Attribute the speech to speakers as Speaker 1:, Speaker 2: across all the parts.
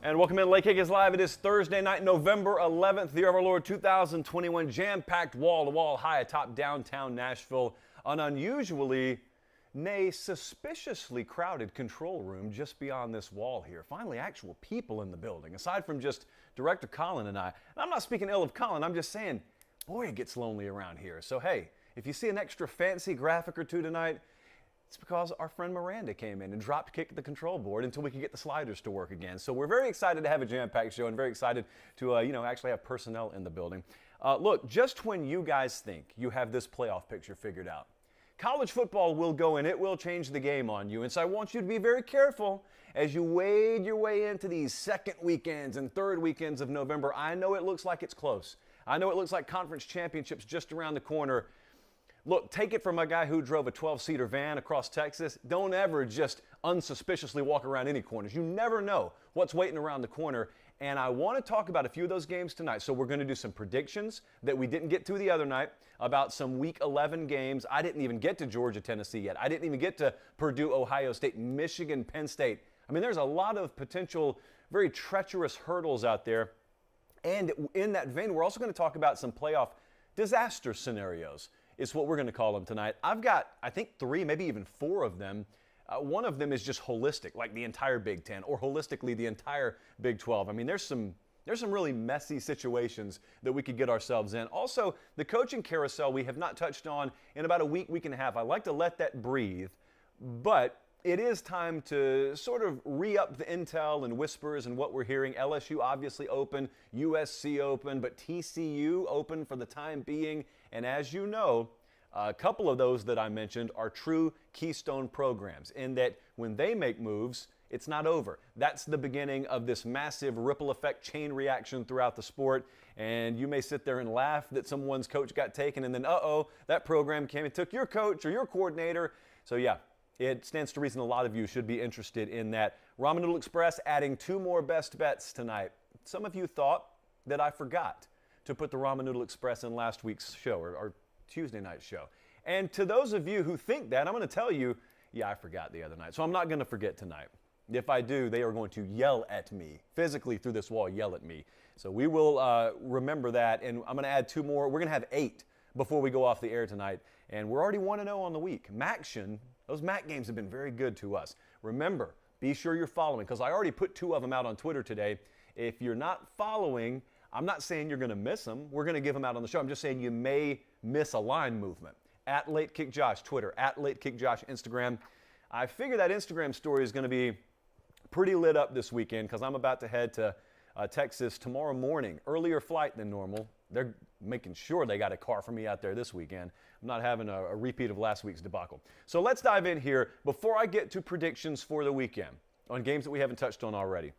Speaker 1: And welcome in. Late Kick is live. It is Thursday night, November 11th, the year of our Lord 2021. Jam-packed wall-to-wall high atop downtown Nashville. An unusually, nay, suspiciously crowded control room just beyond this wall here. Finally, actual people in the building, aside from just Director Colin and I. And I'm not speaking ill of Colin. I'm just saying, boy, it gets lonely around here. So, hey, if you see an extra fancy graphic or two tonight, it's because our friend Miranda came in and drop kicked the control board until we could get the sliders to work again. So we're very excited to have a jam-packed show and very excited to, actually have personnel in the building. Look, just when you guys think you have this playoff picture figured out, college football will go and it will change the game on you. And so I want you to be very careful as you wade your way into these second weekends and third weekends of November. I know it looks like it's close. I know it looks like conference championships just around the corner. Look, take it from a guy who drove a 12-seater van across Texas. Don't ever just unsuspiciously walk around any corners. You never know what's waiting around the corner. And I want to talk about a few of those games tonight. So we're going to do some predictions that we didn't get to the other night about some Week 11 games. I didn't even get to Georgia, Tennessee yet. I didn't even get to Purdue, Ohio State, Michigan, Penn State. I mean, there's a lot of potential, very treacherous hurdles out there. And in that vein, we're also going to talk about some playoff disaster scenarios. Is what we're going to call them tonight. I've got, I think, 3, maybe even 4 of them. One of them is just holistic, like the entire Big Ten, or holistically the entire Big 12. I mean, there's some really messy situations that we could get ourselves in. Also, the coaching carousel we have not touched on in about a week, week and a half. I like to let that breathe, but it is time to sort of re-up the intel and whispers and what we're hearing. LSU obviously open, USC open, but TCU open for the time being. And as you know, a couple of those that I mentioned are true keystone programs in that when they make moves, it's not over. That's the beginning of this massive ripple effect chain reaction throughout the sport. And you may sit there and laugh that someone's coach got taken and then, that program came and took your coach or your coordinator. So yeah, it stands to reason a lot of you should be interested in that. Ramen Noodle Express adding 2 more best bets tonight. Some of you thought that I forgot to put the Ramen Noodle Express in last week's show or Tuesday night's show. And to those of you who think that, I'm going to tell you, yeah, I forgot the other night. So I'm not going to forget tonight. If I do, they are going to yell at me, physically through this wall, yell at me. So we will remember that, and I'm going to add 2 more. We're going to have 8 before we go off the air tonight. And we're already 1-0 on the week. Maction, those MAC games have been very good to us. Remember, be sure you're following, because I already put 2 of them out on Twitter today. If you're not following, I'm not saying you're going to miss them. We're going to give them out on the show. I'm just saying you may miss a line movement. At Late Kick Josh, Twitter. At Late Kick Josh, Instagram. I figure that Instagram story is going to be pretty lit up this weekend because I'm about to head to Texas tomorrow morning. Earlier flight than normal. They're making sure they got a car for me out there this weekend. I'm not having a repeat of last week's debacle. So let's dive in here before I get to predictions for the weekend on games that we haven't touched on already.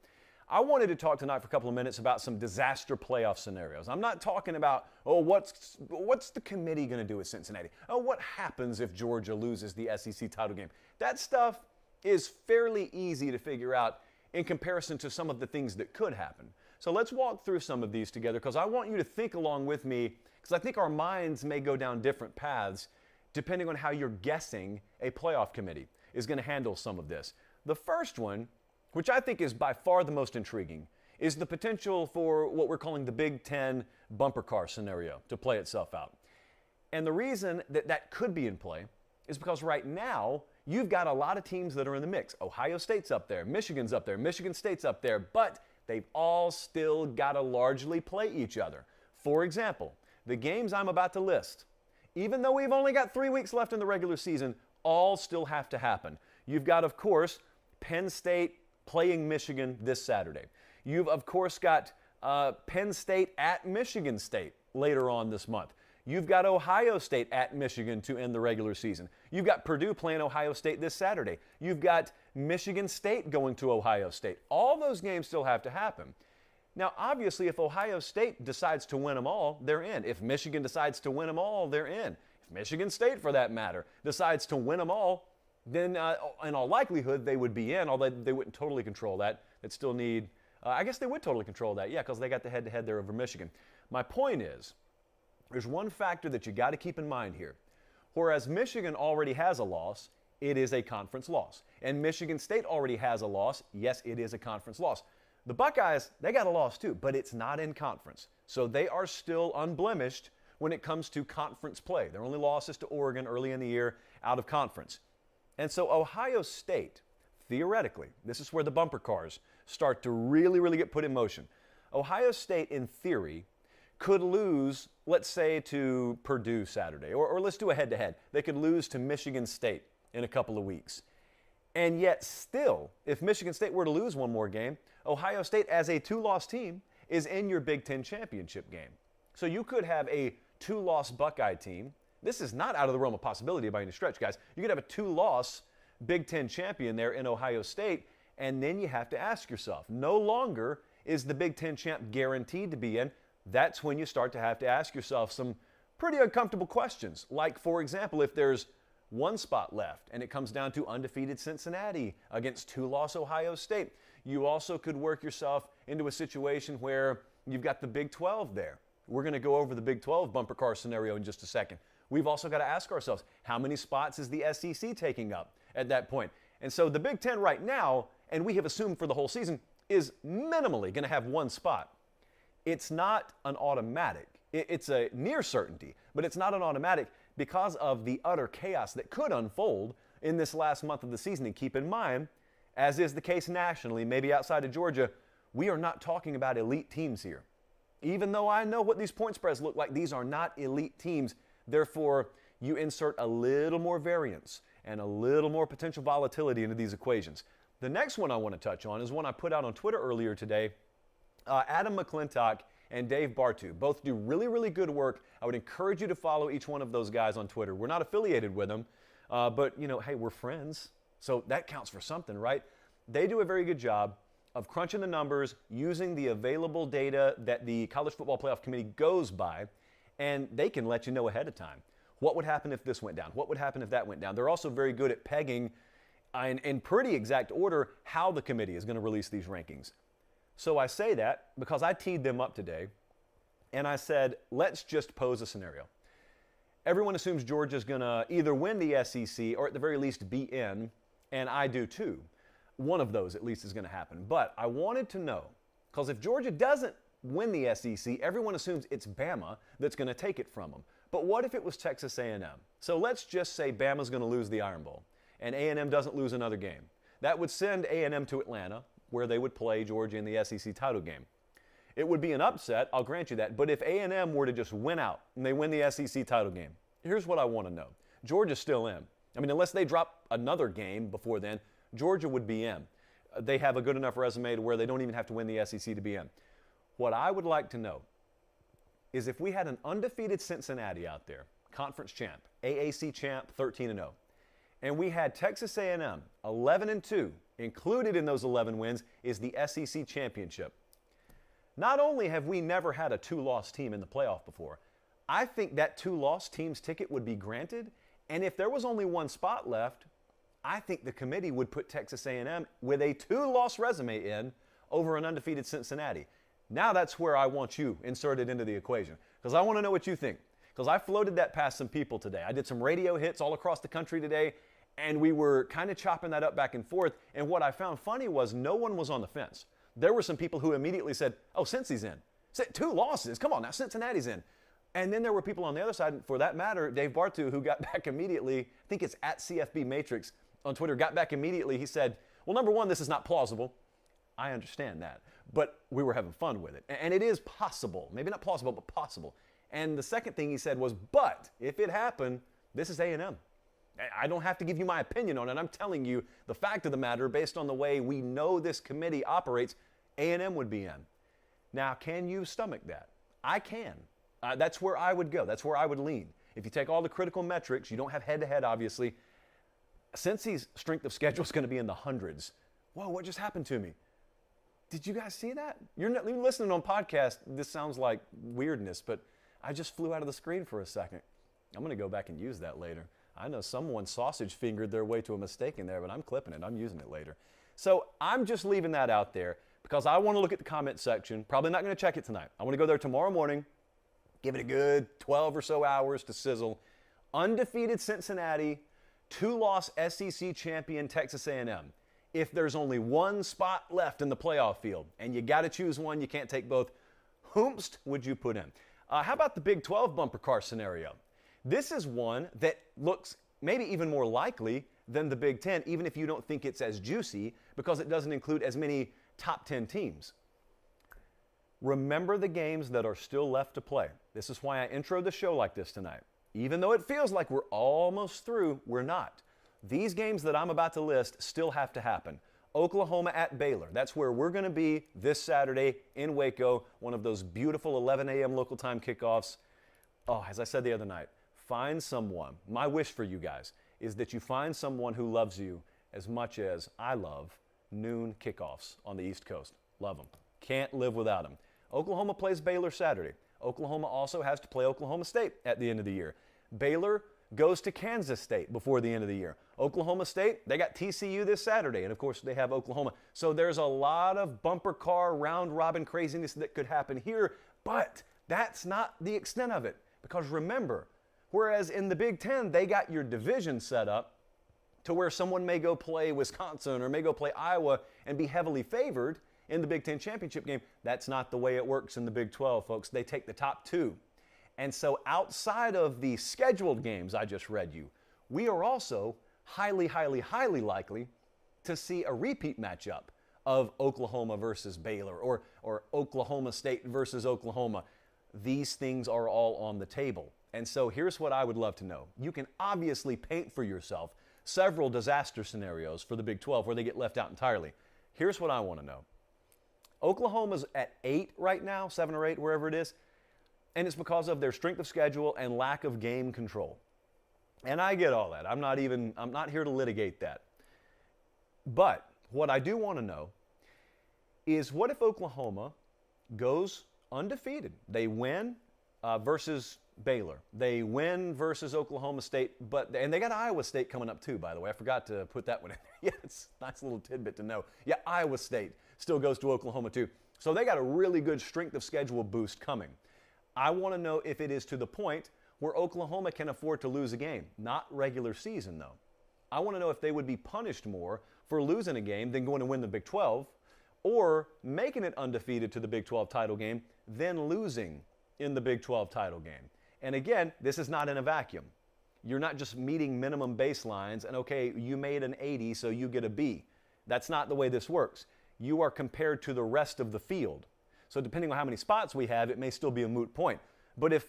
Speaker 1: I wanted to talk tonight for a couple of minutes about some disaster playoff scenarios. I'm not talking about, what's the committee going to do with Cincinnati? What happens if Georgia loses the SEC title game? That stuff is fairly easy to figure out in comparison to some of the things that could happen. So let's walk through some of these together because I want you to think along with me because I think our minds may go down different paths depending on how you're guessing a playoff committee is going to handle some of this. The first one, which I think is by far the most intriguing, is the potential for what we're calling the Big Ten bumper car scenario to play itself out. And the reason that that could be in play is because right now you've got a lot of teams that are in the mix. Ohio State's up there, Michigan's up there, Michigan State's up there, but they've all still got to largely play each other. For example, the games I'm about to list, even though we've only got 3 weeks left in the regular season, all still have to happen. You've got, of course, Penn State playing Michigan this Saturday. You've, of course, got Penn State at Michigan State later on this month. You've got Ohio State at Michigan to end the regular season. You've got Purdue playing Ohio State this Saturday. You've got Michigan State going to Ohio State. All those games still have to happen. Now, obviously, if Ohio State decides to win them all, they're in. If Michigan decides to win them all, they're in. If Michigan State, for that matter, decides to win them all, then in all likelihood, they would be in, although they wouldn't totally control that. They'd still need, I guess they would totally control that, yeah, because they got the head-to-head there over Michigan. My point is, there's one factor that you got to keep in mind here. Whereas Michigan already has a loss, it is a conference loss. And Michigan State already has a loss, yes, it is a conference loss. The Buckeyes, they got a loss too, but it's not in conference. So they are still unblemished when it comes to conference play. Their only loss is to Oregon early in the year out of conference. And so Ohio State, theoretically, this is where the bumper cars start to really get put in motion. Ohio State, in theory, could lose, let's say, to Purdue Saturday, or let's do a head-to-head. They could lose to Michigan State in a couple of weeks. And yet still, if Michigan State were to lose one more game, Ohio State, as a two-loss team, is in your Big Ten championship game. So you could have a two-loss Buckeye team. This is not out of the realm of possibility by any stretch, guys. You could have a two-loss Big Ten champion there in Ohio State, and then you have to ask yourself, no longer is the Big Ten champ guaranteed to be in. That's when you start to have to ask yourself some pretty uncomfortable questions. Like, for example, if there's one spot left and it comes down to undefeated Cincinnati against two-loss Ohio State, you also could work yourself into a situation where you've got the Big 12 there. We're going to go over the Big 12 bumper car scenario in just a second. We've also got to ask ourselves, how many spots is the SEC taking up at that point? And so the Big 10 right now, and we have assumed for the whole season, is minimally going to have one spot. It's not an automatic. It's a near certainty, but it's not an automatic because of the utter chaos that could unfold in this last month of the season. And keep in mind, as is the case nationally, maybe outside of Georgia, we are not talking about elite teams here. Even though I know what these point spreads look like, these are not elite teams. Therefore, you insert a little more variance and a little more potential volatility into these equations. The next one I want to touch on is one I put out on Twitter earlier today. Adam McClintock and Dave Bartu both do really good work. I would encourage you to follow each one of those guys on Twitter. We're not affiliated with them, but, you know, hey, we're friends, so that counts for something, right? They do a very good job of crunching the numbers, using the available data that the College Football Playoff Committee goes by, and they can let you know ahead of time. What would happen if this went down? What would happen if that went down? They're also very good at pegging in pretty exact order how the committee is going to release these rankings. So I say that because I teed them up today, and I said, let's just pose a scenario. Everyone assumes Georgia's going to either win the SEC or at the very least be in, and I do too. One of those at least is going to happen. But I wanted to know, because if Georgia doesn't win the SEC, everyone assumes it's Bama that's going to take it from them. But what if it was Texas A&M? So let's just say Bama's going to lose the Iron Bowl, and A&M doesn't lose another game. That would send A&M to Atlanta, where they would play Georgia in the SEC title game. It would be an upset, I'll grant you that, but if A&M were to just win out and they win the SEC title game, here's what I want to know. Georgia's still in. I mean, unless they drop another game before then, Georgia would be in. They have a good enough resume to where they don't even have to win the SEC to be in. What I would like to know is if we had an undefeated Cincinnati out there, conference champ, AAC champ, 13-0, and we had Texas A&M, 11-2, included in those 11 wins is the SEC championship. Not only have we never had a two-loss team in the playoff before, I think that two-loss team's ticket would be granted, and if there was only one spot left, I think the committee would put Texas A&M with a two-loss resume in over an undefeated Cincinnati. Now that's where I want you inserted into the equation, because I want to know what you think. Because I floated that past some people today. I did some radio hits all across the country today, and we were kind of chopping that up back and forth. And what I found funny was no one was on the fence. There were some people who immediately said, oh, Cincy's in. Two losses. Come on now, Cincinnati's in. And then there were people on the other side, and for that matter, Dave Bartu, who got back immediately, I think it's at CFB Matrix on Twitter, got back immediately. He said, well, number one, this is not plausible. I understand that. But we were having fun with it. And it is possible. Maybe not plausible, but possible. And the second thing he said was, but if it happened, this is A&M. I don't have to give you my opinion on it. I'm telling you the fact of the matter, based on the way we know this committee operates, A&M would be in. Now, can you stomach that? I can. That's where I would go. That's where I would lean. If you take all the critical metrics, you don't have head-to-head, obviously. Cincy's strength of schedule is going to be in the hundreds. Whoa, what just happened to me? Did you guys see that? You're listening on podcast. This sounds like weirdness, but I just flew out of the screen for a second. I'm going to go back and use that later. I know someone sausage fingered their way to a mistake in there, but I'm clipping it. I'm using it later. So I'm just leaving that out there because I want to look at the comment section. Probably not going to check it tonight. I want to go there tomorrow morning, give it a good 12 or so hours to sizzle. Undefeated Cincinnati, two-loss SEC champion Texas A&M. if there's only one spot left in the playoff field and you got to choose one, you can't take both, whomst would you put in? How about the Big 12 bumper car scenario? This is one that looks maybe even more likely than the Big 10, even if you don't think it's as juicy, because it doesn't include as many top 10 teams. Remember the games that are still left to play. This is why I introed the show like this tonight. Even though it feels like we're almost through, we're not. These games that I'm about to list still have to happen. Oklahoma at Baylor. That's where we're going to be this Saturday in Waco, one of those beautiful 11 a.m. local time kickoffs. Oh, as I said the other night, find someone. My wish for you guys is that you find someone who loves you as much as I love noon kickoffs on the East Coast. Love them. Can't live without them. Oklahoma plays Baylor Saturday. Oklahoma also has to play Oklahoma State at the end of the year. Baylor goes to Kansas State before the end of the year. Oklahoma State, they got TCU this Saturday, and of course they have Oklahoma. So there's a lot of bumper car, round-robin craziness that could happen here, but that's not the extent of it. Because remember, whereas in the Big Ten, they got your division set up to where someone may go play Wisconsin or may go play Iowa and be heavily favored in the Big Ten championship game. That's not the way it works in the Big 12, folks. They take the top two. And so outside of the scheduled games I just read you, we are also highly, highly, highly likely to see a repeat matchup of Oklahoma versus Baylor or Oklahoma State versus Oklahoma. These things are all on the table. And so here's what I would love to know. You can obviously paint for yourself several disaster scenarios for the Big 12 where they get left out entirely. Here's what I want to know. Oklahoma's at 8 right now, 7 or 8, wherever it is, and it's because of their strength of schedule and lack of game control. And I get all that. I'm not here to litigate that. But what I do want to know is what if Oklahoma goes undefeated? They win versus Baylor. They win versus Oklahoma State, and they got Iowa State coming up too, by the way. I forgot to put that one in there. Yeah, it's a nice little tidbit to know. Yeah, Iowa State still goes to Oklahoma too. So they got a really good strength of schedule boost coming. I want to know if it is to the point where Oklahoma can afford to lose a game. Not regular season, though. I want to know if they would be punished more for losing a game than going to win the Big 12, or making it undefeated to the Big 12 title game, then losing in the Big 12 title game. And again, this is not in a vacuum. You're not just meeting minimum baselines and, okay, you made an 80, so you get a B. That's not the way this works. You are compared to the rest of the field. So depending on how many spots we have, it may still be a moot point. But if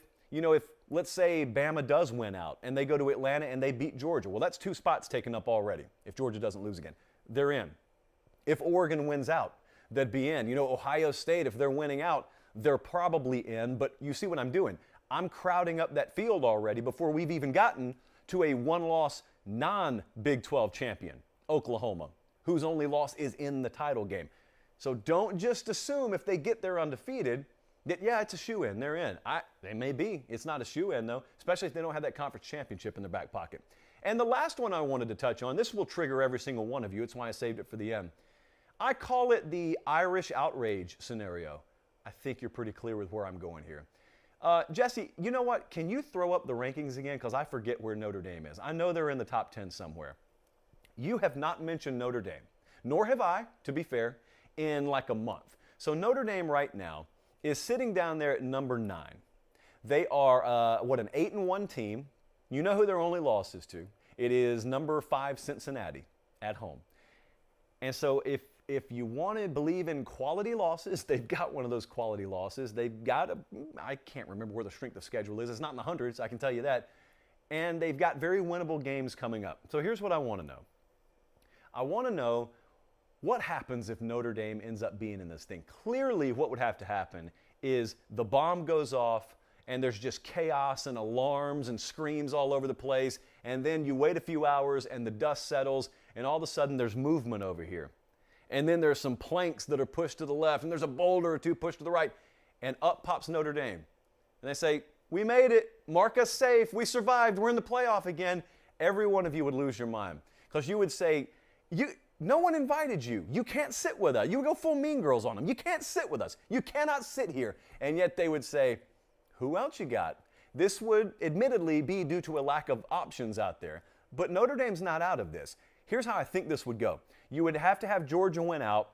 Speaker 1: let's say Bama does win out and they go to Atlanta and they beat Georgia, well, that's 2 spots taken up already if Georgia doesn't lose again. They're in. If Oregon wins out, they'd be in. Ohio State, if they're winning out, they're probably in. But you see what I'm doing. I'm crowding up that field already before we've even gotten to a one-loss non-Big 12 champion, Oklahoma, whose only loss is in the title game. So don't just assume if they get there undefeated that, yeah, it's a shoe-in. They're in. They may be. It's not a shoe-in, though, especially if they don't have that conference championship in their back pocket. And the last one I wanted to touch on, this will trigger every single one of you. It's why I saved it for the end. I call it the Irish outrage scenario. I think you're pretty clear with where I'm going here. Jesse, you know what? Can you throw up the rankings again? Because I forget where Notre Dame is. I know they're in the top 10 somewhere. You have not mentioned Notre Dame, nor have I, to be fair, in like a month. So Notre Dame right now is sitting down there at number 9. They are, an 8-1 team. You know who their only loss is to. It is number 5 Cincinnati at home. And so if you want to believe in quality losses, they've got one of those quality losses. They've got I can't remember where the strength of schedule is. It's not in the hundreds, I can tell you that. And they've got very winnable games coming up. So here's what I want to know. I want to know what happens if Notre Dame ends up being in this thing. Clearly, what would have to happen is the bomb goes off and there's just chaos and alarms and screams all over the place. And then you wait a few hours and the dust settles and all of a sudden there's movement over here. And then there's some planks that are pushed to the left and there's a boulder or 2 pushed to the right. And up pops Notre Dame. And they say, we made it. Mark us safe. We survived. We're in the playoff again. Every one of you would lose your mind. Because you would say, no one invited you. You can't sit with us. You would go full Mean Girls on them. You can't sit with us. You cannot sit here. And yet they would say, who else you got? This would admittedly be due to a lack of options out there. But Notre Dame's not out of this. Here's how I think this would go. You would have to have Georgia win out,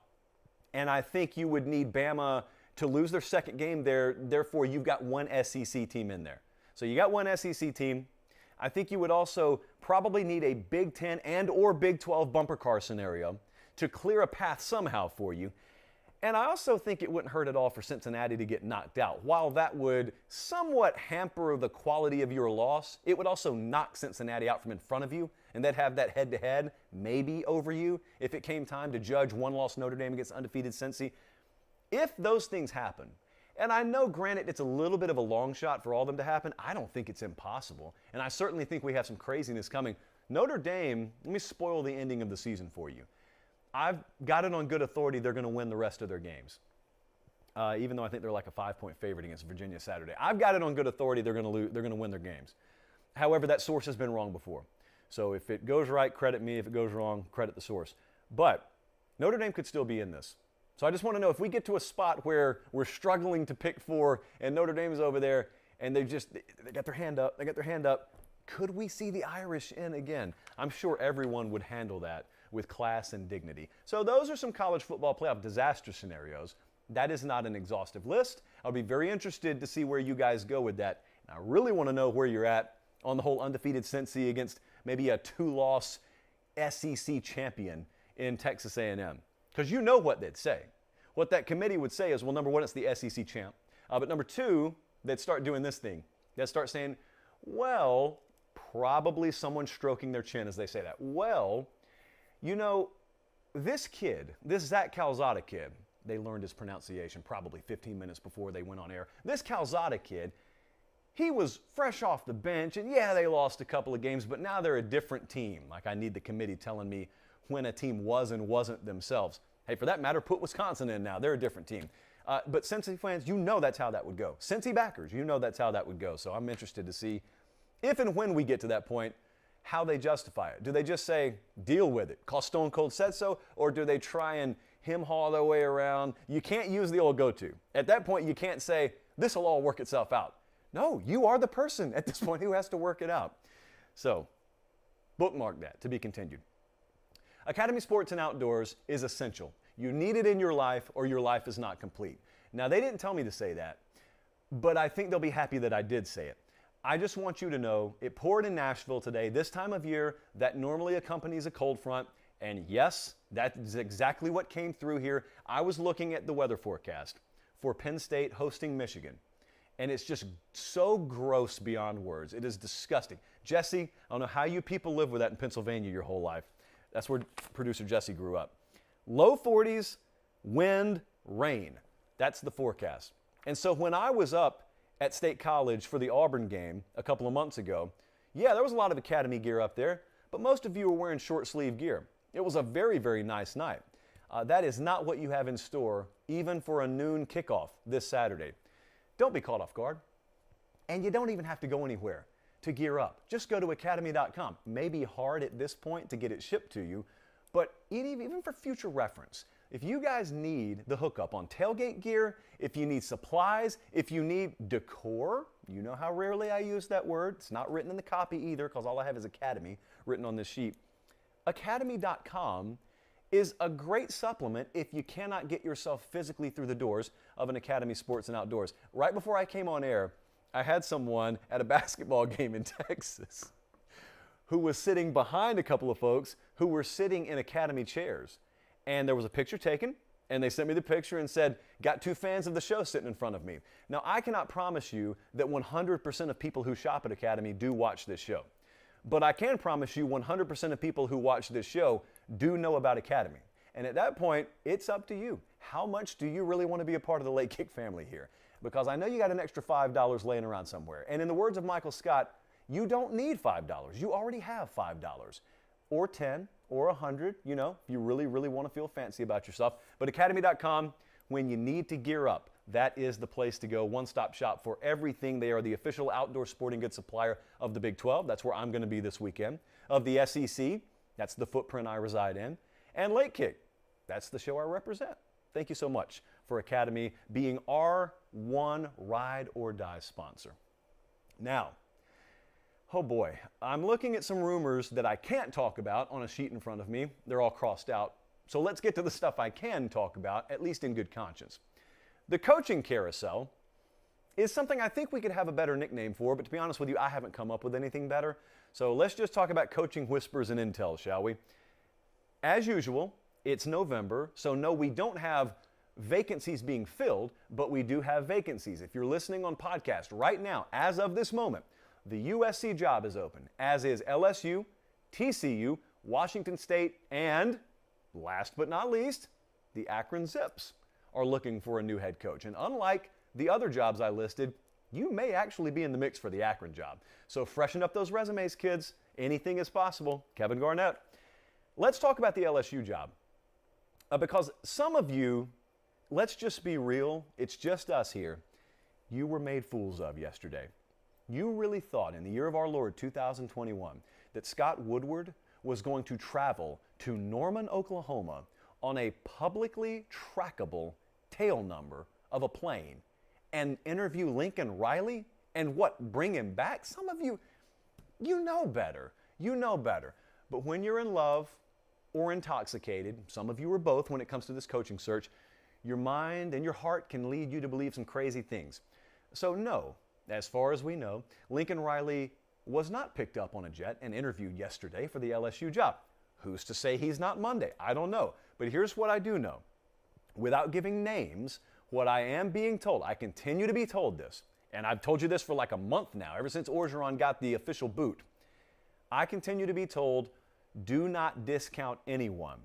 Speaker 1: and I think you would need Bama to lose their second game there. Therefore, you've got one SEC team in there. So you got one SEC team. I think you would also probably need a Big Ten and or Big 12 bumper car scenario to clear a path somehow for you. And I also think it wouldn't hurt at all for Cincinnati to get knocked out. While that would somewhat hamper the quality of your loss, it would also knock Cincinnati out from in front of you, and they'd have that head-to-head maybe over you if it came time to judge one-loss Notre Dame against undefeated Cincy. If those things happen, and I know, granted, it's a little bit of a long shot for all of them to happen, I don't think it's impossible. And I certainly think we have some craziness coming. Notre Dame, let me spoil the ending of the season for you. I've got it on good authority they're going to win the rest of their games, even though I think they're like a 5-point favorite against Virginia Saturday. I've got it on good authority they're going to win their games. However, that source has been wrong before. So if it goes right, credit me. If it goes wrong, credit the source. But Notre Dame could still be in this. So I just want to know, if we get to a spot where we're struggling to pick 4 and Notre Dame is over there and they got their hand up, could we see the Irish in again? I'm sure everyone would handle that with class and dignity. So those are some college football playoff disaster scenarios. That is not an exhaustive list. I'll be very interested to see where you guys go with that. And I really want to know where you're at on the whole undefeated Cincy against maybe a 2-loss SEC champion in Texas A&M. Because you know what they'd say. What that committee would say is, well, number one, it's the SEC champ. But number two, they'd start doing this thing. They'd start saying, well, probably someone stroking their chin as they say that. Well, you know, this kid, this Zach Calzada kid, they learned his pronunciation probably 15 minutes before they went on air. This Calzada kid, he was fresh off the bench, and yeah, they lost a couple of games, but now they're a different team. Like, I need the committee telling me when a team was and wasn't themselves. Hey, for that matter, put Wisconsin in now. They're a different team. But Cincy fans, you know that's how that would go. Cincy backers, you know that's how that would go. So I'm interested to see if and when we get to that point, how they justify it. Do they just say, deal with it, cause Stone Cold said so, or do they try and hem-haw their way around? You can't use the old go-to. At that point, you can't say, this will all work itself out. No, you are the person at this point who has to work it out. So, bookmark that, to be continued. Academy Sports and Outdoors is essential. You need it in your life or your life is not complete. Now, they didn't tell me to say that, but I think they'll be happy that I did say it. I just want you to know it poured in Nashville today, this time of year that normally accompanies a cold front. And yes, that is exactly what came through here. I was looking at the weather forecast for Penn State hosting Michigan, and it's just so gross beyond words. It is disgusting. Jesse, I don't know how you people live with that in Pennsylvania your whole life. That's where producer Jesse grew up. Low 40s, wind, rain. That's the forecast. And so when I was up at State College for the Auburn game a couple of months ago, yeah, there was a lot of Academy gear up there, but most of you were wearing short sleeve gear. It was a very, very nice night. That is not what you have in store, even for a noon kickoff this Saturday. Don't be caught off guard. And you don't even have to go anywhere to gear up. Just go to academy.com. Maybe hard at this point to get it shipped to you, but even for future reference, if you guys need the hookup on tailgate gear, if you need supplies, if you need decor, you know how rarely I use that word. It's not written in the copy either because all I have is Academy written on this sheet. Academy.com is a great supplement if you cannot get yourself physically through the doors of an Academy Sports and Outdoors. Right before I came on air, I had someone at a basketball game in Texas who was sitting behind a couple of folks who were sitting in Academy chairs. And there was a picture taken, and they sent me the picture and said, got 2 fans of the show sitting in front of me. Now, I cannot promise you that 100% of people who shop at Academy do watch this show. But I can promise you 100% of people who watch this show do know about Academy. And at that point, it's up to you. How much do you really want to be a part of the Late Kick family here? Because I know you got an extra $5 laying around somewhere. And in the words of Michael Scott, you don't need $5. You already have $5. Or 10 or 100, you know, if you really, really want to feel fancy about yourself. But academy.com, when you need to gear up, that is the place to go. One-stop shop for everything. They are the official outdoor sporting goods supplier of the Big 12. That's where I'm going to be this weekend. Of the SEC, that's the footprint I reside in. And Late Kick, that's the show I represent. Thank you so much for Academy being our one ride or die sponsor. Now, oh boy, I'm looking at some rumors that I can't talk about on a sheet in front of me. They're all crossed out So let's get to the stuff I can talk about, at least in good conscience. The coaching carousel is something I think we could have a better nickname for, but to be honest with you, I haven't come up with anything better. So let's just talk about coaching whispers and intel, shall we? As usual, it's November, so no, we don't have vacancies being filled, but we do have vacancies. If you're listening on podcast right now, as of this moment, the USC job is open, as is LSU, TCU, Washington State, and last but not least, the Akron Zips are looking for a new head coach. And unlike the other jobs I listed, you may actually be in the mix for the Akron job. So freshen up those resumes, kids. Anything is possible. Kevin Garnett. Let's talk about the LSU job. Because some of you, let's just be real, it's just us here, you were made fools of yesterday. You really thought in the year of our Lord 2021 that Scott Woodward was going to travel to Norman, Oklahoma on a publicly trackable tail number of a plane and interview Lincoln Riley and what, bring him back? Some of you, you know better. You know better. But when you're in love or intoxicated, some of you are both when it comes to this coaching search, your mind and your heart can lead you to believe some crazy things. So no, as far as we know, Lincoln Riley was not picked up on a jet and interviewed yesterday for the LSU job. Who's to say he's not Monday? I don't know. But here's what I do know. Without giving names, what I am being told, I continue to be told this, and I've told you this for like a month now, ever since Orgeron got the official boot. I continue to be told, do not discount anyone.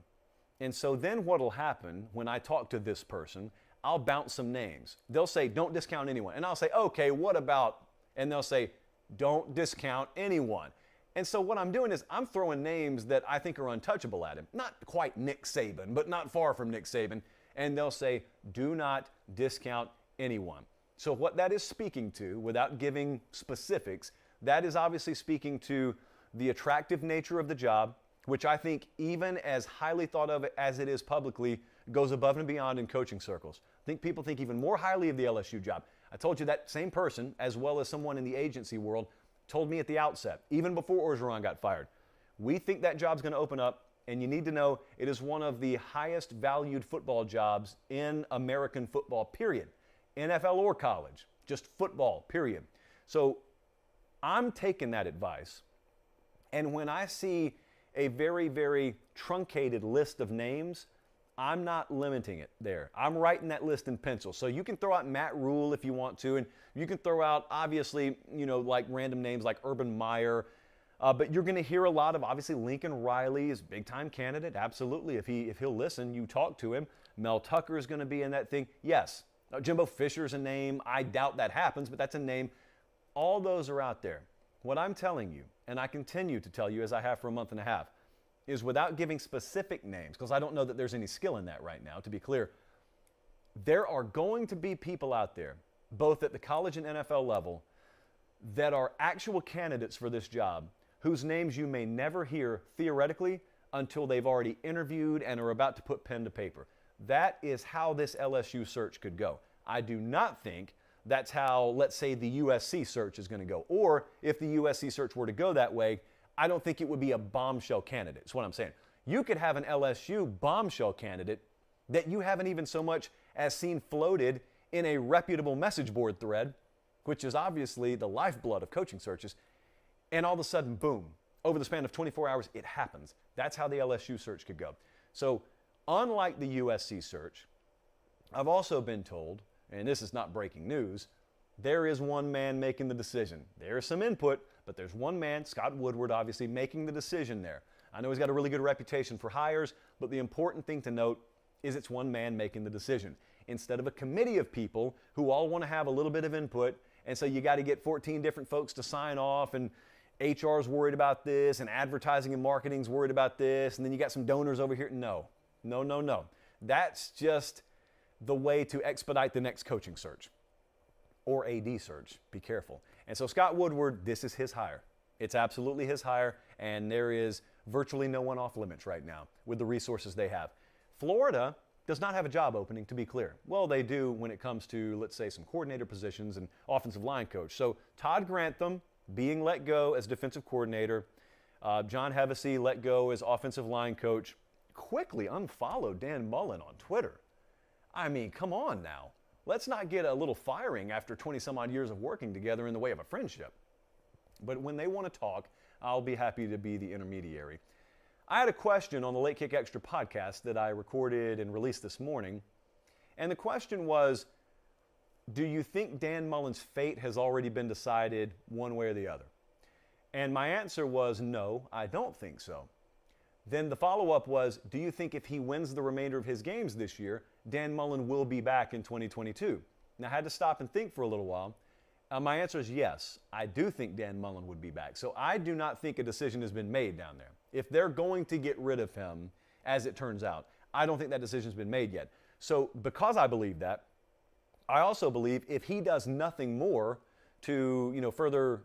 Speaker 1: And so then what will happen when I talk to this person, I'll bounce some names. They'll say, don't discount anyone. And I'll say, okay, what about, and they'll say, don't discount anyone. And so what I'm doing is I'm throwing names that I think are untouchable at him. Not quite Nick Saban, but not far from Nick Saban. And they'll say, do not discount anyone. So what that is speaking to, without giving specifics, that is obviously speaking to the attractive nature of the job, which I think even as highly thought of as it is publicly, goes above and beyond in coaching circles. I think people think even more highly of the LSU job. I told you that same person, as well as someone in the agency world, told me at the outset, even before Orgeron got fired, we think that job's going to open up, and you need to know it is one of the highest valued football jobs in American football, period. NFL or college, just football, period. So I'm taking that advice, and when I see a very, very truncated list of names, I'm not limiting it there. I'm writing that list in pencil. So you can throw out Matt Rule if you want to, and you can throw out, obviously, like random names like Urban Meyer, but you're going to hear a lot of, obviously, Lincoln Riley is a big-time candidate, absolutely. If he'll listen, you talk to him. Mel Tucker is going to be in that thing. Yes, Jimbo Fisher's a name. I doubt that happens, but that's a name. All those are out there. What I'm telling you, and I continue to tell you as I have for a month and a half, is without giving specific names, because I don't know that there's any skill in that right now, to be clear, there are going to be people out there, both at the college and NFL level, that are actual candidates for this job, whose names you may never hear theoretically until they've already interviewed and are about to put pen to paper. That is how this LSU search could go. I do not think that's how, let's say, the USC search is going to go. Or if the USC search were to go that way, I don't think it would be a bombshell candidate. That's what I'm saying. You could have an LSU bombshell candidate that you haven't even so much as seen floated in a reputable message board thread, which is obviously the lifeblood of coaching searches, and all of a sudden, boom, over the span of 24 hours, it happens. That's how the LSU search could go. So unlike the USC search, I've also been told, and this is not breaking news, there is one man making the decision. There's some input, but there's one man, Scott Woodward, obviously, making the decision there. I know he's got a really good reputation for hires, but the important thing to note is it's one man making the decision instead of a committee of people who all want to have a little bit of input, and so you got to get 14 different folks to sign off, and HR's worried about this, and advertising and marketing's worried about this, and then you got some donors over here. No. That's just the way to expedite the next coaching search. Or AD search, be careful. And so Scott Woodward, this is his hire. It's absolutely his hire, and there is virtually no one off limits right now with the resources they have. Florida does not have a job opening, to be clear. Well, they do when it comes to, let's say, some coordinator positions and offensive line coach. So Todd Grantham being let go as defensive coordinator, John Hevesy let go as offensive line coach. quickly unfollow Dan Mullen on Twitter. I mean, come on now. Let's not get a little firing after 20 some odd years of working together in the way of a friendship. But when they want to talk, I'll be happy to be the intermediary. I had a question on the Late Kick Extra podcast that I recorded and released this morning. And the question was, do you think Dan Mullen's fate has already been decided one way or the other? And my answer was, no, I don't think so. Then the follow-up was, do you think if he wins the remainder of his games this year, Dan Mullen will be back in 2022? Now, I had to stop and think for a little while. My answer is yes. I do think Dan Mullen would be back. So I do not think a decision has been made down there. If they're going to get rid of him, as it turns out, I don't think that decision's been made yet. So because I believe that, I also believe if he does nothing more to, further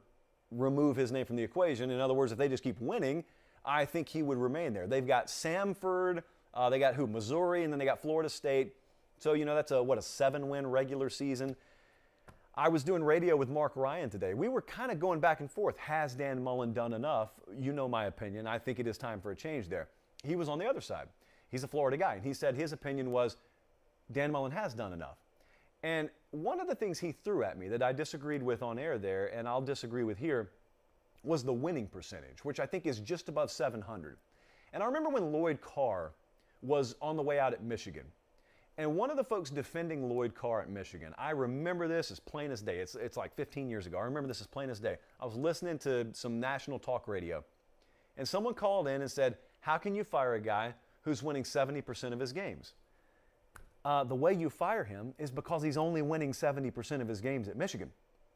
Speaker 1: remove his name from the equation, in other words, if they just keep winning, I think he would remain there. They've got Samford, they got Missouri, and then they got Florida State. So, that's a 7-win regular season. I was doing radio with Mark Ryan today. We were kind of going back and forth. Has Dan Mullen done enough? You know my opinion. I think it is time for a change there. He was on the other side. He's a Florida guy. And he said his opinion was Dan Mullen has done enough. And one of the things he threw at me that I disagreed with on air there, and I'll disagree with here, was the winning percentage, which I think is just above 700. And I remember when Lloyd Carr was on the way out at Michigan. And one of the folks defending Lloyd Carr at Michigan, I remember this as plain as day. It's like 15 years ago. I remember this as plain as day. I was listening to some national talk radio, and someone called in and said, how can you fire a guy who's winning 70% of his games? The way you fire him is because he's only winning 70% of his games at Michigan.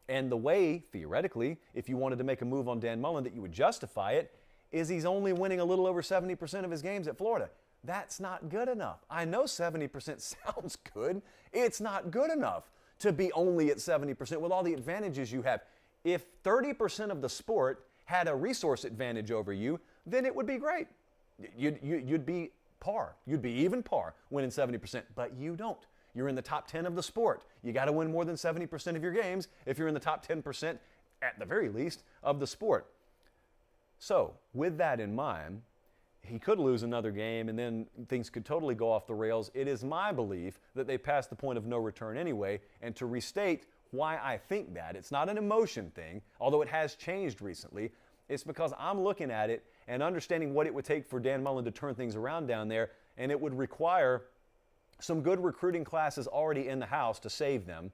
Speaker 1: And the way, theoretically, if you wanted to make a move on Dan Mullen that you would justify it, is he's only winning a little over 70% of his games at Florida. That's not good enough. I know 70% sounds good. It's not good enough to be only at 70% with all the advantages you have. If 30% of the sport had a resource advantage over you, then it would be great. You'd be par. You'd be even par winning 70%, but you don't. You're in the top 10 of the sport. You got to win more than 70% of your games if you're in the top 10%, at the very least, of the sport. So, with that in mind, he could lose another game and then things could totally go off the rails. It is my belief that they passed the point of no return anyway. And to restate why I think that, it's not an emotion thing, although it has changed recently. It's because I'm looking at it and understanding what it would take for Dan Mullen to turn things around down there, and it would require some good recruiting classes already in the house to save them.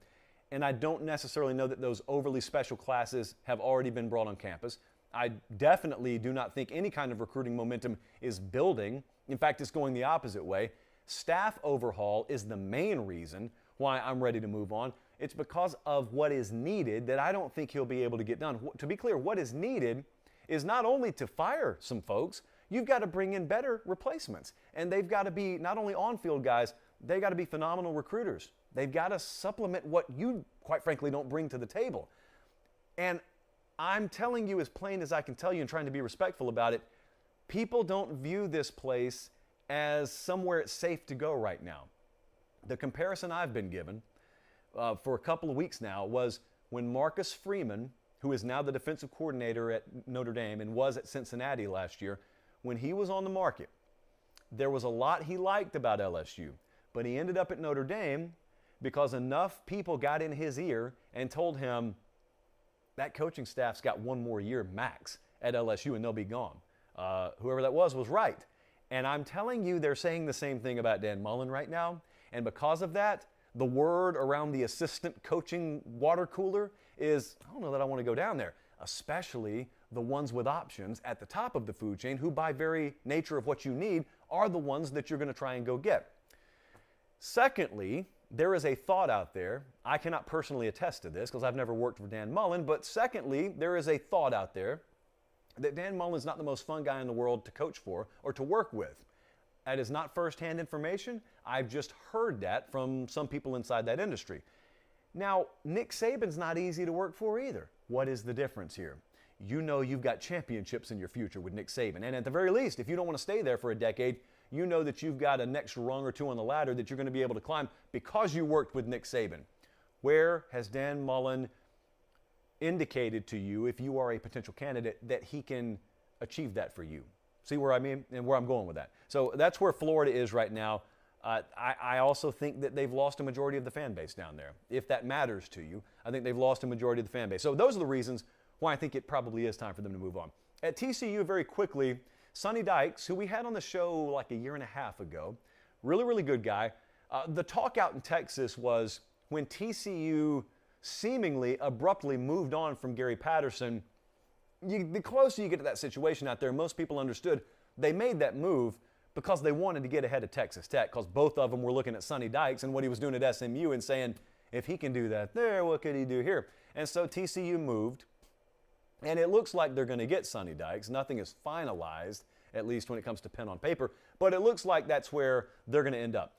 Speaker 1: And I don't necessarily know that those overly special classes have already been brought on campus. I definitely do not think any kind of recruiting momentum is building. In fact, it's going the opposite way. Staff overhaul is the main reason why I'm ready to move on. It's because of what is needed that I don't think he'll be able to get done. To be clear, what is needed is not only to fire some folks, you've got to bring in better replacements. And they've got to be not only on-field guys, they've got to be phenomenal recruiters. They've got to supplement what you, quite frankly, don't bring to the table. And I'm telling you as plain as I can tell you and trying to be respectful about it, people don't view this place as somewhere it's safe to go right now. The comparison I've been given for a couple of weeks now was when Marcus Freeman, who is now the defensive coordinator at Notre Dame and was at Cincinnati last year, when he was on the market, there was a lot he liked about LSU, but he ended up at Notre Dame because enough people got in his ear and told him that coaching staff's got one more year max at LSU and they'll be gone. Whoever that was right. And I'm telling you, they're saying the same thing about Dan Mullen right now. And because of that, the word around the assistant coaching water cooler is, I don't know that I want to go down there, especially the ones with options at the top of the food chain who by very nature of what you need are the ones that you're going to try and go get. Secondly, there is a thought out there, I cannot personally attest to this because I've never worked for Dan Mullen, but secondly, there is a thought out there that Dan Mullen is not the most fun guy in the world to coach for or to work with. That is not firsthand information. I've just heard that from some people inside that industry. Now, Nick Saban's not easy to work for either. What is the difference here? You know you've got championships in your future with Nick Saban. And at the very least, if you don't want to stay there for a decade, you know that you've got a next rung or two on the ladder that you're going to be able to climb because you worked with Nick Saban. Where has Dan Mullen indicated to you, if you are a potential candidate, that he can achieve that for you? See where I mean and where I'm going with that? So that's where Florida is right now. I also think that they've lost a majority of the fan base down there. If that matters to you, I think they've lost a majority of the fan base. So those are the reasons why I think it probably is time for them to move on. At TCU, very quickly, Sonny Dykes, who we had on the show like a year and a half ago, really, really good guy. The talk out in Texas was when TCU seemingly abruptly moved on from Gary Patterson, the closer you get to that situation out there, most people understood they made that move because they wanted to get ahead of Texas Tech, because both of them were looking at Sonny Dykes and what he was doing at SMU and saying, if he can do that there, what could he do here? And so TCU moved, and it looks like they're going to get Sonny Dykes. Nothing is finalized, at least when it comes to pen on paper, but it looks like that's where they're going to end up.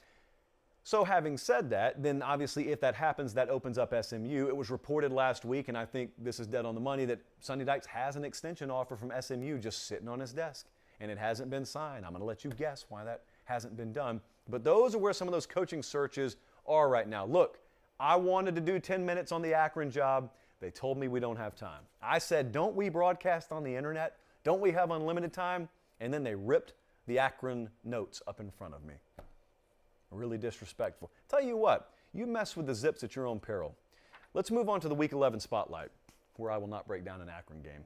Speaker 1: So having said that, then obviously if that happens, that opens up SMU. It was reported last week, and I think this is dead on the money, that Sonny Dykes has an extension offer from SMU just sitting on his desk, and it hasn't been signed. I'm going to let you guess why that hasn't been done. But those are where some of those coaching searches are right now. Look, I wanted to do 10 minutes on the Akron job. They told me we don't have time. I said, don't we broadcast on the internet? Don't we have unlimited time? And then they ripped the Akron notes up in front of me. Really disrespectful. Tell you what, you mess with the zips at your own peril. Let's move on to the Week 11 spotlight, where I will not break down an Akron game.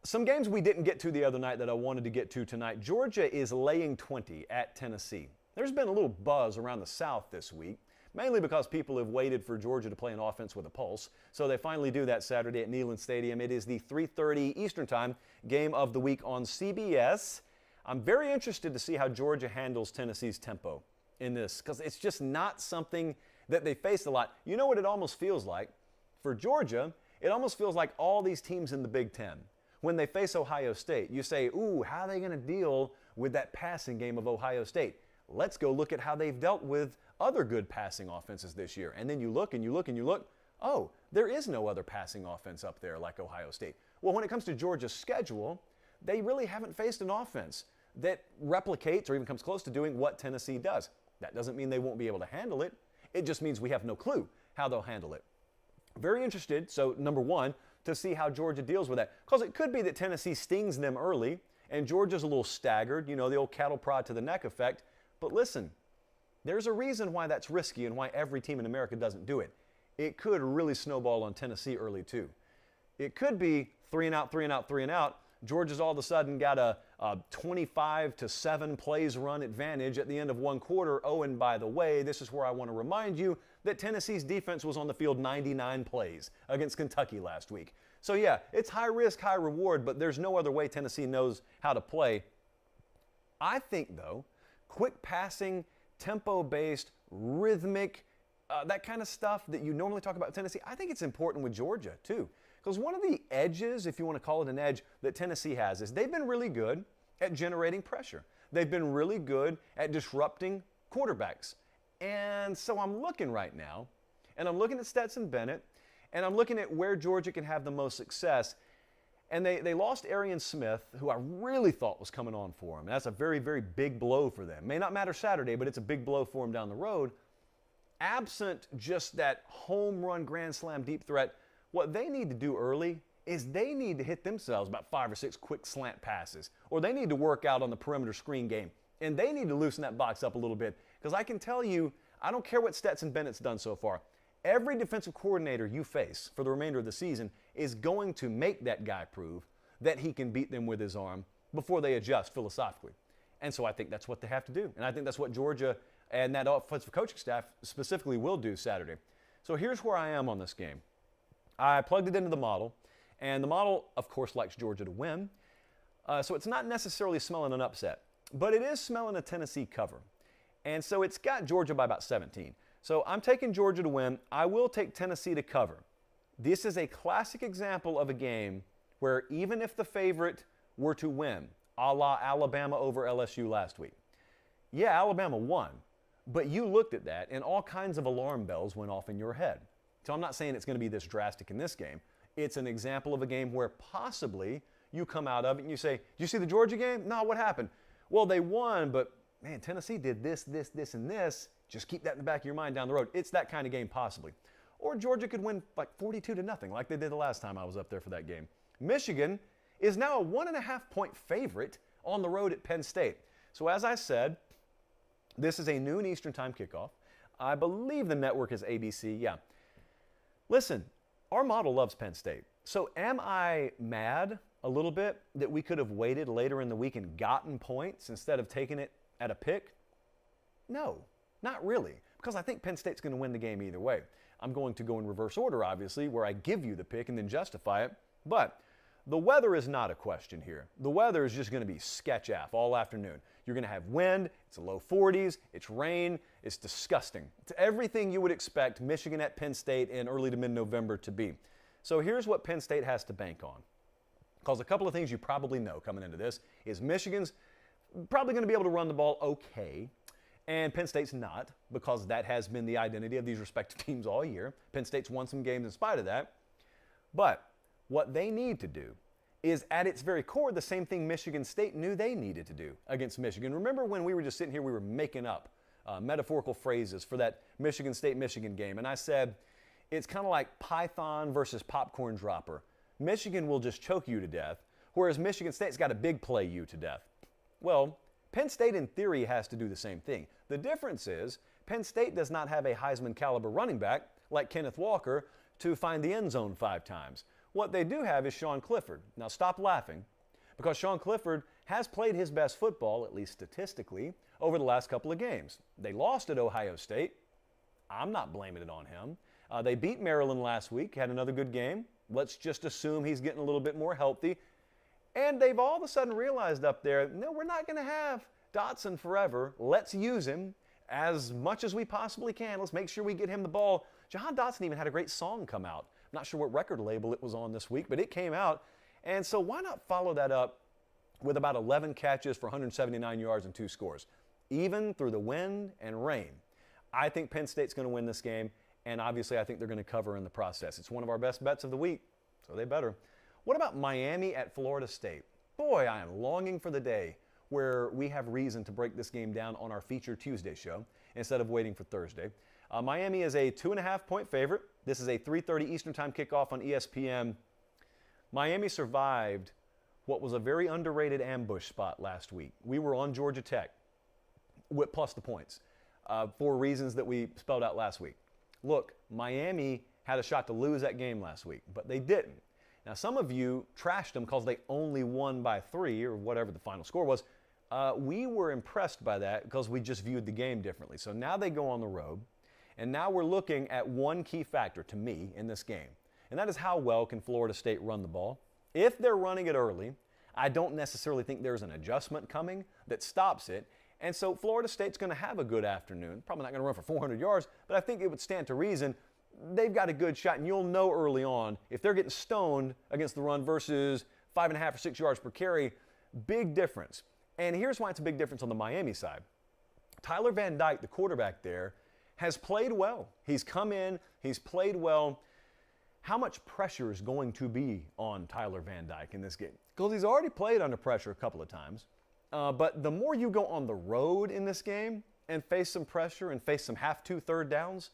Speaker 1: Some games we didn't get to the other night that I wanted to get to tonight. Georgia is laying 20 at Tennessee. There's been a little buzz around the South this week, mainly because people have waited for Georgia to play an offense with a pulse. So they finally do that Saturday at Neyland Stadium. It is the 3:30 Eastern Time game of the week on CBS. I'm very interested to see how Georgia handles Tennessee's tempo in this, because it's just not something that they face a lot. You know what it almost feels like? For Georgia, it almost feels like all these teams in the Big Ten. When they face Ohio State, you say, ooh, how are they going to deal with that passing game of Ohio State? Let's go look at how they've dealt with other good passing offenses this year. And then you look and you look and you look, oh, there is no other passing offense up there like Ohio State. Well, when it comes to Georgia's schedule, they really haven't faced an offense that replicates or even comes close to doing what Tennessee does. That doesn't mean they won't be able to handle it. It just means we have no clue how they'll handle it. Very interested, so number one, to see how Georgia deals with that. Because it could be that Tennessee stings them early and Georgia's a little staggered, you know, the old cattle prod to the neck effect. But listen, there's a reason why that's risky and why every team in America doesn't do it. It could really snowball on Tennessee early too. It could be 3 and out, 3 and out, 3 and out. Georgia's all of a sudden got a 25-7 plays run advantage at the end of one quarter. Oh, and by the way, this is where I want to remind you that Tennessee's defense was on the field 99 plays against Kentucky last week. So yeah, it's high risk, high reward, but there's no other way Tennessee knows how to play. I think, though, quick passing, tempo-based, rhythmic, that kind of stuff that you normally talk about in Tennessee, I think it's important with Georgia, too. Because one of the edges, if you want to call it an edge, that Tennessee has is they've been really good at generating pressure. They've been really good at disrupting quarterbacks. And so I'm looking right now, and I'm looking at Stetson Bennett, and I'm looking at where Georgia can have the most success. And they lost Arian Smith, who I really thought was coming on for them. That's a very, very big blow for them. May not matter Saturday, but it's a big blow for them down the road. Absent just that home run, grand slam, deep threat, what they need to do early is they need to hit themselves about 5 or 6 quick slant passes, or they need to work out on the perimeter screen game, and they need to loosen that box up a little bit, because I can tell you, I don't care what Stetson Bennett's done so far. Every defensive coordinator you face for the remainder of the season is going to make that guy prove that he can beat them with his arm before they adjust philosophically. And so I think that's what they have to do, and I think that's what Georgia and that offensive coaching staff specifically will do Saturday. So here's where I am on this game. I plugged it into the model, and the model, of course, likes Georgia to win. So it's not necessarily smelling an upset, but it is smelling a Tennessee cover. And so it's got Georgia by about 17. So I'm taking Georgia to win. I will take Tennessee to cover. This is a classic example of a game where even if the favorite were to win, a la Alabama over LSU last week, yeah, Alabama won, but you looked at that and all kinds of alarm bells went off in your head. So I'm not saying it's going to be this drastic in this game. It's an example of a game where possibly you come out of it and you say, did you see the Georgia game? No, what happened? Well, they won, but man, Tennessee did this, this, this, and this. Just keep that in the back of your mind down the road. It's that kind of game possibly. Or Georgia could win like 42-0 like they did the last time I was up there for that game. Michigan is now a 1.5-point favorite on the road at Penn State. So as I said, this is a noon Eastern time kickoff. I believe the network is ABC, yeah. Listen, our model loves Penn State. So am I mad a little bit that we could have waited later in the week and gotten points instead of taking it at a pick? No, not really, because I think Penn State's going to win the game either way. I'm going to go in reverse order, obviously, where I give you the pick and then justify it. But the weather is not a question here. The weather is just going to be sketch-af all afternoon. You're going to have wind, it's low 40s, it's rain, it's disgusting. It's everything you would expect Michigan at Penn State in early to mid-November to be. So here's what Penn State has to bank on. Because a couple of things you probably know coming into this is Michigan's probably going to be able to run the ball okay, and Penn State's not, because that has been the identity of these respective teams all year. Penn State's won some games in spite of that. But what they need to do is, at its very core, the same thing Michigan State knew they needed to do against Michigan. Remember when we were just sitting here, we were making up metaphorical phrases for that Michigan State-Michigan game, and I said, it's kind of like Python versus popcorn dropper. Michigan will just choke you to death, whereas Michigan State's got to big play you to death. Well, Penn State in theory has to do the same thing. The difference is Penn State does not have a Heisman caliber running back like Kenneth Walker to find the end zone 5 times. What they do have is Sean Clifford. Now stop laughing, because Sean Clifford has played his best football, at least statistically, over the last couple of games. They lost at Ohio State. I'm not blaming it on him. They beat Maryland last week, had another good game. Let's just assume he's getting a little bit more healthy. And they've all of a sudden realized up there, no, we're not going to have Dotson forever. Let's use him as much as we possibly can. Let's make sure we get him the ball. Jahan Dotson even had a great song come out. I'm not sure what record label it was on this week, but it came out. And so why not follow that up with about 11 catches for 179 yards and 2 scores, even through the wind and rain? I think Penn State's going to win this game, and obviously I think they're going to cover in the process. It's one of our best bets of the week, so they better. What about Miami at Florida State? Boy, I am longing for the day where we have reason to break this game down on our Feature Tuesday show instead of waiting for Thursday. Miami is a 2.5-point favorite. This is a 3:30 Eastern Time kickoff on ESPN. Miami survived what was a very underrated ambush spot last week. We were on Georgia Tech, plus the points, for reasons that we spelled out last week. Look, Miami had a shot to lose that game last week, but they didn't. Now, some of you trashed them because they only won by 3 or whatever the final score was. We were impressed by that because we just viewed the game differently. So now they go on the road, and now we're looking at one key factor to me in this game, and that is how well can Florida State run the ball. If they're running it early, I don't necessarily think there's an adjustment coming that stops it, and so Florida State's going to have a good afternoon. Probably not going to run for 400 yards, but I think it would stand to reason they've got a good shot, and you'll know early on if they're getting stoned against the run versus 5.5 or 6 yards per carry. Big difference. And here's why it's a big difference on the Miami side. Tyler Van Dyke, the quarterback there, has played well. He's come in, he's played well. How much pressure is going to be on Tyler Van Dyke in this game? Because he's already played under pressure a couple of times. But the more you go on the road in this game and face some pressure and face some half-2 third downs,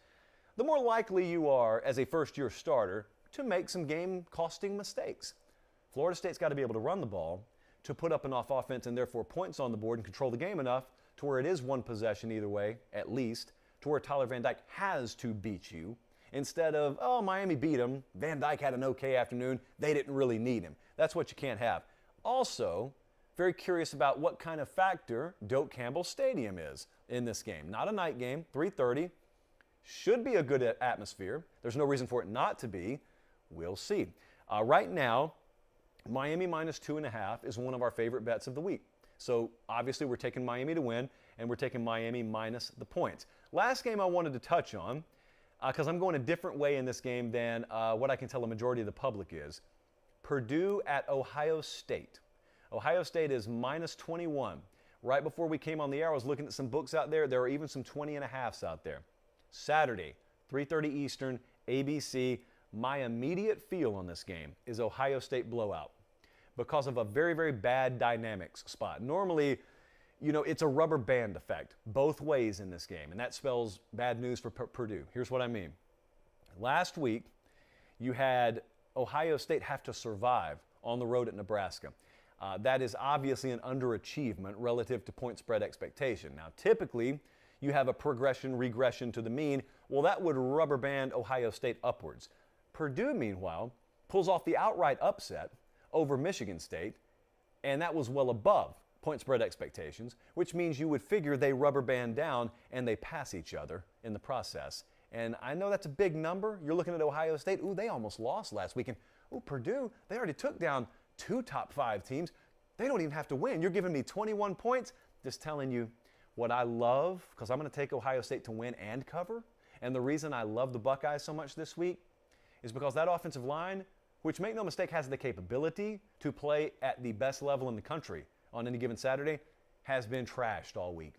Speaker 1: the more likely you are as a first-year starter to make some game-costing mistakes. Florida State's got to be able to run the ball to put up enough offense and therefore points on the board and control the game enough to where it is one possession either way, at least, to where Tyler Van Dyke has to beat you instead of, oh, Miami beat him, Van Dyke had an okay afternoon, they didn't really need him. That's what you can't have. Also, very curious about what kind of factor Doak Campbell Stadium is in this game. Not a night game, 3:30. Should be a good atmosphere. There's no reason for it not to be. We'll see. Right now, Miami minus 2.5 is one of our favorite bets of the week. So obviously we're taking Miami to win, and we're taking Miami minus the points. Last game I wanted to touch on, because I'm going a different way in this game than what I can tell a majority of the public is. Purdue at Ohio State. Ohio State is minus 21. Right before we came on the air, I was looking at some books out there. There are even some 20.5s out there. Saturday, 3:30 Eastern, ABC. My immediate feel on this game is Ohio State blowout because of a very, very bad dynamics spot. Normally, you know, it's a rubber band effect both ways in this game, and that spells bad news for Purdue. Here's what I mean. Last week, you had Ohio State have to survive on the road at Nebraska. That is obviously an underachievement relative to point spread expectation. Now, typically, you have a progression, regression to the mean. Well, that would rubber band Ohio State upwards. Purdue, meanwhile, pulls off the outright upset over Michigan State, and that was well above point spread expectations, which means you would figure they rubber band down and they pass each other in the process. And I know that's a big number. You're looking at Ohio State. Ooh, they almost lost last weekend. Ooh, Purdue, they already took down 2 top 5 teams. They don't even have to win. You're giving me 21 points. Just telling you what I love, because I'm going to take Ohio State to win and cover. And the reason I love the Buckeyes so much this week is because that offensive line, which, make no mistake, has the capability to play at the best level in the country on any given Saturday, has been trashed all week.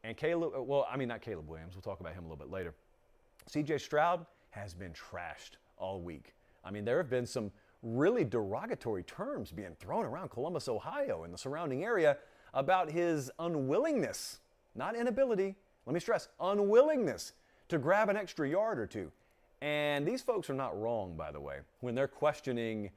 Speaker 1: And not Caleb Williams. We'll talk about him a little bit later. C.J. Stroud has been trashed all week. I mean, there have been some really derogatory terms being thrown around Columbus, Ohio, and the surrounding area about his unwillingness, not inability, let me stress, unwillingness to grab an extra yard or two. And these folks are not wrong, by the way, when they're questioning,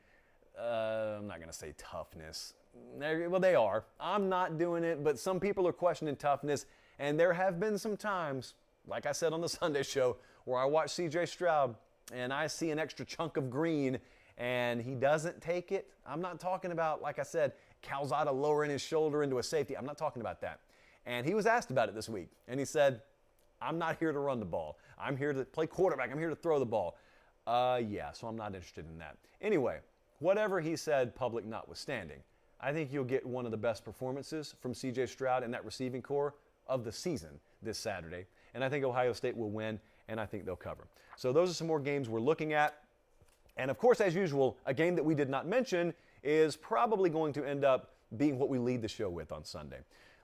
Speaker 1: I'm not going to say toughness. Well, they are. I'm not doing it, but some people are questioning toughness. And there have been some times, like I said on the Sunday show, where I watch C.J. Stroud and I see an extra chunk of green and he doesn't take it. I'm not talking about, like I said, Calzada lowering his shoulder into a safety. I'm not talking about that. And he was asked about it this week. And he said, I'm not here to run the ball. I'm here to play quarterback. I'm here to throw the ball. So I'm not interested in that. Anyway, whatever he said, public notwithstanding, I think you'll get one of the best performances from C.J. Stroud and that receiving core of the season this Saturday. And I think Ohio State will win, and I think they'll cover. So those are some more games we're looking at. And of course, as usual, a game that we did not mention is probably going to end up being what we lead the show with on Sunday.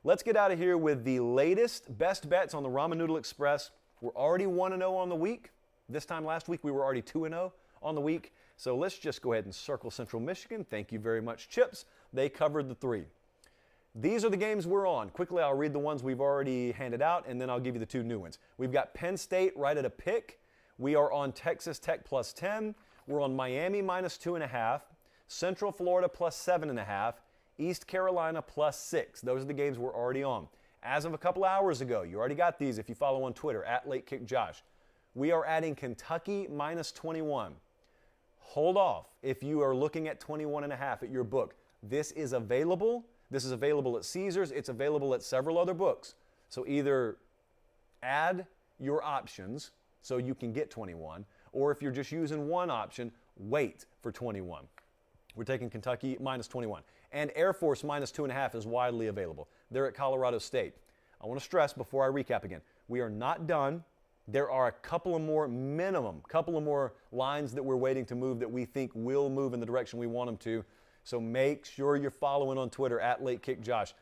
Speaker 1: Let's get out of here with the latest best bets on the Ramen Noodle Express. We're already 1-0 on the week. This time last week, we were already 2-0 on the week. So let's just go ahead and circle Central Michigan. Thank you very much, Chips. They covered the 3. These are the games we're on. Quickly, I'll read the ones we've already handed out, and then I'll give you the 2 new ones. We've got Penn State right at a pick. We are on Texas Tech plus 10. We're on Miami minus 2.5. Central Florida plus 7.5. East Carolina plus 6. Those are the games we're already on. As of a couple hours ago, you already got these if you follow on Twitter, @LateKickJosh. We are adding Kentucky minus 21. Hold off if you are looking at 21.5 at your book. This is available. This is available at Caesars. It's available at several other books. So either add your options so you can get 21, or if you're just using one option, wait for 21. We're taking Kentucky minus 21. And Air Force minus 2.5 is widely available. They're at Colorado State. I want to stress before I recap again, we are not done. There are a couple of more lines that we're waiting to move that we think will move in the direction we want them to. So make sure you're following on Twitter @LateKickJosh.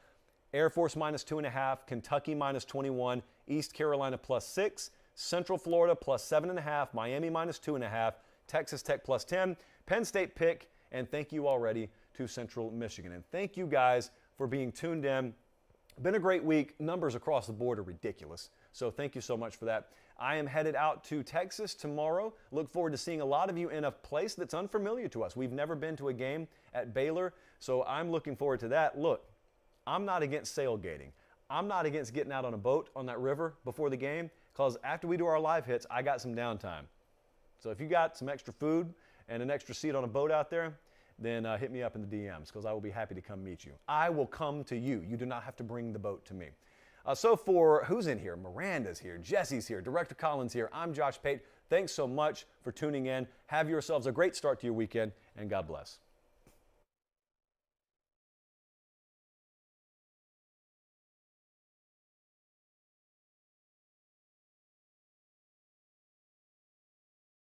Speaker 1: Air Force minus 2.5, Kentucky minus 21, East Carolina plus 6, Central Florida plus 7.5, Miami minus 2.5, Texas Tech plus 10, Penn State pick, and thank you already to Central Michigan. And thank you guys for being tuned in. Been a great week. Numbers across the board are ridiculous. So thank you so much for that. I am headed out to Texas tomorrow. Look forward to seeing a lot of you in a place that's unfamiliar to us. We've never been to a game at Baylor, so I'm looking forward to that. Look, I'm not against sailgating. I'm not against getting out on a boat on that river before the game, because after we do our live hits, I got some downtime. So if you got some extra food and an extra seat on a boat out there, then hit me up in the DMs, because I will be happy to come meet you. I will come to you. You do not have to bring the boat to me. So for who's in here? Miranda's here, Jesse's here, Director Collins here. I'm Josh Pate. Thanks so much for tuning in. Have yourselves a great start to your weekend, and God bless.